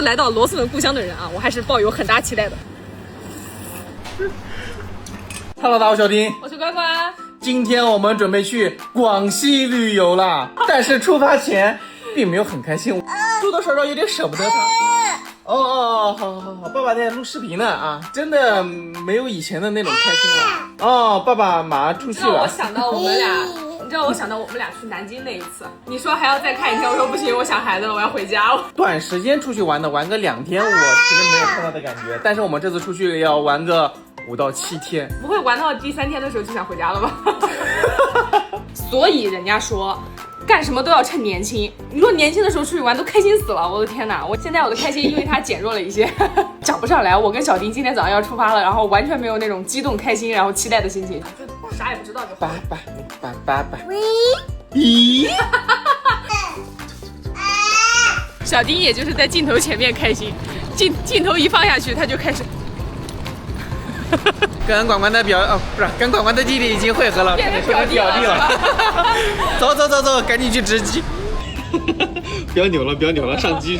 来到螺蛳粉故乡的人啊，我还是抱有很大期待的。Hello， 大家好，我小丁，我是乖乖。今天我们准备去广西旅游啦，但是出发前并没有很开心，多多少少有点舍不得他。好，爸爸在录视频呢啊，真的没有以前的那种开心了。哦，爸爸马上出去了。我想到我们俩。你知道我想到我们俩去南京那一次，你说还要再看一天，我说不行，我想孩子了，我要回家了。短时间出去玩个2天，我其实没有看到的感觉，但是我们这次出去要玩个5到7天，不会玩到第3天的时候就想回家了吧？所以人家说干什么都要趁年轻，你说年轻的时候出去玩都开心死了，我的天哪！我现在我的开心因为它减弱了一些，讲不上来。我跟小丁今天早上要出发了，然后完全没有那种激动、开心，然后期待的心情，就啥也不知道就好。爸，咦？小丁也就是在镜头前面开心，镜头一放下去，他就开始。跟管管的跟管管的弟弟已经汇合了，变成表弟了。走，赶紧去直击。不要扭了，上机。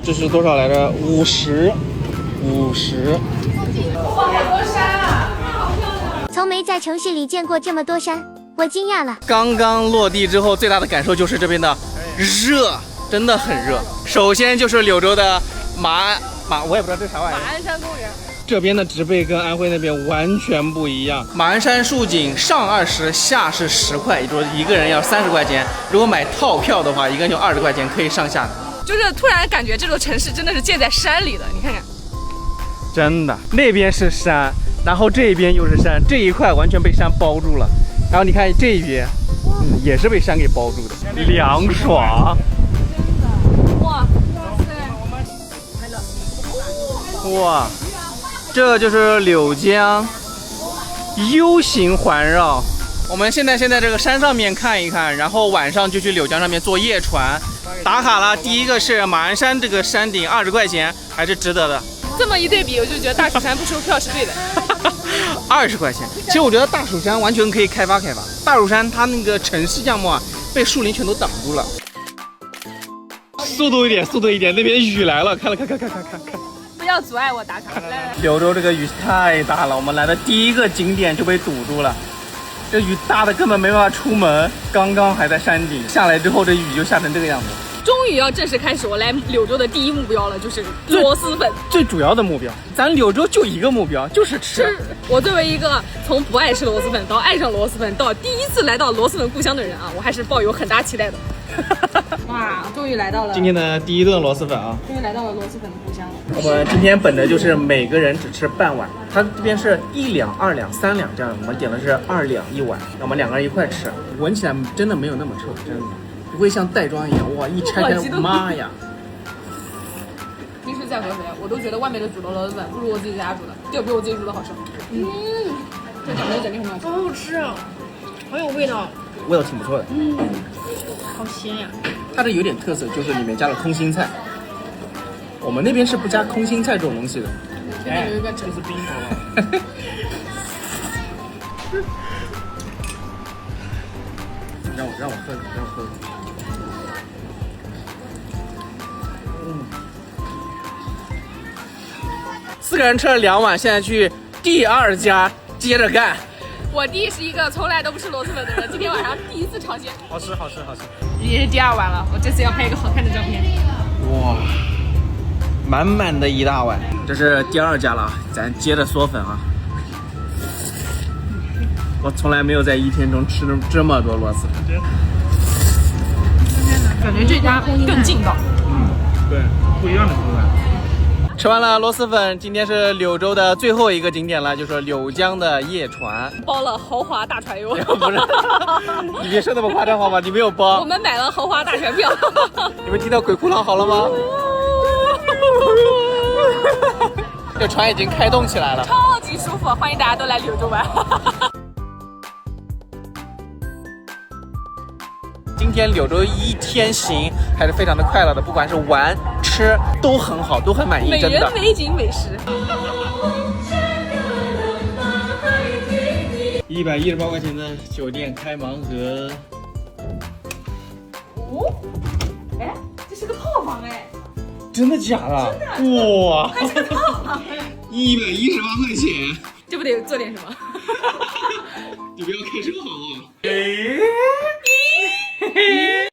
这是多少来着？50。哇，好多山啊！从没在城市里见过这么多山，我惊讶了。刚刚落地之后，最大的感受就是这边的热，真的很热。首先就是柳州的我也不知道这啥玩意儿。马鞍山公园。这边的植被跟安徽那边完全不一样。马鞍山竖井上20，下是10块，也就是一个人要30块钱。如果买套票的话，一个人就20块钱可以上下的。就是突然感觉这座城市真的是建在山里的，你看看。真的，那边是山，然后这边又是山，这一块完全被山包住了。然后你看这边，也是被山给包住的，凉爽。哇，这就是柳江 U 型环绕。我们现在这个山上面看一看，然后晚上就去柳江上面坐夜船，打卡了。第一个是马鞍山这个山顶20块钱，还是值得的。这么一对比，我就觉得大蜀山不收票是对的。20块钱，其实我觉得大蜀山完全可以开发。大蜀山它那个城市项目啊，被树林全都挡住了。速度一点，那边雨来了，看。不要阻碍我打卡。来，柳州这个雨太大了，我们来的第一个景点就被堵住了。这雨大的根本没办法出门，刚刚还在山顶，下来之后这雨就下成这个样子。终于要正式开始我来柳州的第一目标了，就是螺蛳粉。最主要的目标，咱柳州就一个目标，就是吃。我作为一个从不爱吃螺蛳粉到爱上螺蛳粉，到第一次来到螺蛳粉故乡的人啊，我还是抱有很大期待的。哇，终于来到了今天的第一顿螺蛳粉啊！终于来到了螺蛳粉的故乡。我们今天本着就是每个人只吃半碗，它这边是1两、2两、3两这样，我们点的是2两1碗，我们2个人一块吃，闻起来真的没有那么臭，真的不会像袋装一样，哇，一拆开，妈呀！平时在合肥，我都觉得外面的煮的螺蛳粉不如我自己家煮的，就比我自己煮的好吃。这讲究肯定很好吃，好好吃啊，好有味道，味道挺不错的。好鲜呀！它这有点特色，就是里面加了空心菜。我们那边是不加空心菜这种东西的。这边有一个这是冰头了。让我喝。4个人吃了2碗，现在去第2家接着干。我弟是一个从来都不吃螺蛳粉的人，今天晚上第一次尝鲜。好吃。已经是第2碗了，我这次要拍一个好看的照片。哇，满满的一大碗。这是第2家了啊，咱接着嗦粉啊。我从来没有在一天中吃这么多螺蛳粉。感觉这家更劲道。对，不一样的口感。吃完了螺蛳粉，今天是柳州的最后一个景点了，就是柳江的夜船，包了豪华大船游。不是，你别说那么夸张好吗？你没有包。我们买了豪华大船票。你们听到鬼哭狼嚎了吗？这船已经开动起来了，超级舒服，欢迎大家都来柳州玩。今天柳州一天行还是非常的快乐的，不管是玩吃都很好，都很满意，美真的。人美景美食。118块钱的酒店开盲盒。哦，哎，这是个套房哎。真的假的？真的。哇！118块钱，这不得做点什么？你不要开车好不好？哎。